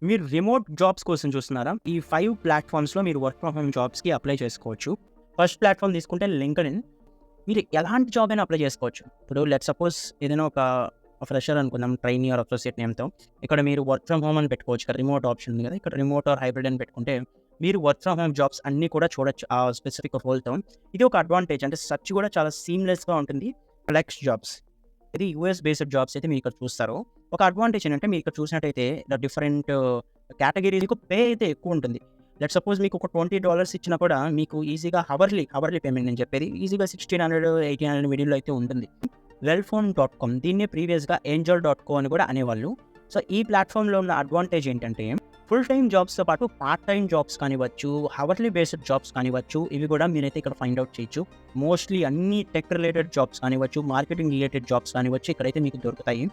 మీరు remote jobs కోసం చూస్తున్నారా? ఈ 5 ప్లాట్‌ఫామ్స్‌లో మీరు వర్క్ ఫ్రమ్ హోమ్ జాబ్స్‌కి అప్లై చేసుకోవచ్చు. ఫస్ట్ ప్లాట్‌ఫామ్ తీసుకుంటే లింక్డ్ఇన్. మీరు ఎలాంటి జాబ్ అయినా అప్లై చేసుకోవచ్చు. ఇప్పుడు లెట్స్ సపోజ్ ఏదైనా ఒక ఫ్రెషర్ అనుకుందాం, ట్రైనీ ఆర్ అసోసియేట్ నేమ్‌తో. ఇక్కడ మీరు వర్క్ ఫ్రమ్ హోమ్ అని పెట్టుకోవచ్చు. ఇక్కడ రిమోట్ ఆప్షన్ ఉంది కదా! ఇక్కడ రిమోట్ ఆర్ హైబ్రిడ్ అని పెట్టుకుంటే మీరు వర్క్ ఫ్రమ్ హోమ్ జాబ్స్ అన్నీ కూడా చూడొచ్చు ఆ స్పెసిఫిక్ రోల్‌తో. ఇది ఒక అడ్వాంటేజ్. అంటే సెర్చ్ కూడా చాలా సీమ్‌లెస్‌గా ఉంటుంది. Flex jobs. ఇది యూఎస్ బేస్డ్ జాబ్స్ అయితే మీరు ఇక్కడ చూస్తారు. ఒక అడ్వాంటేజ్ ఏంటంటే మీరు ఇక్కడ చూసినట్టయితే డిఫరెంట్ కేటగిరీస్‌కి పే అయితే ఎక్కువ ఉంటుంది. లెట్స్ సపోజ్ మీకు ఒక $20 ఇచ్చినా కూడా మీకు ఈజీగా హవర్లీ పేమెంట్ నేను చెప్పేది. ఈజీగా 1600, 1800 మిడిల్‌లో అయితే ఉంటుంది. వెల్‌ఫోన్.com దీన్నే ప్రీవియస్‌గా ఏంజెల్.కో అని కూడా అనేవాళ్ళు. సో, ఈ ప్లాట్‌ఫామ్‌లో ఉన్న అడ్వాంటేజ్ ఏంటంటే ఫుల్ టైమ్ జాబ్స్‌తో పాటు పార్ట్ టైమ్ జాబ్స్ కానివ్వచ్చు, హవర్లీ బేస్డ్ జాబ్స్ కానివ్వచ్చు, ఇవి కూడా మీరైతే ఇక్కడ ఫైండ్ ఔట్ చేయొచ్చు. మోస్ట్‌లీ అన్ని టెక్ రిలేటెడ్ జాబ్స్ కానివ్వచ్చు, మార్కెటింగ్ రిలేటెడ్ జాబ్స్ కానివ్వచ్చు, ఇక్కడైతే మీకు దొరుకుతాయి.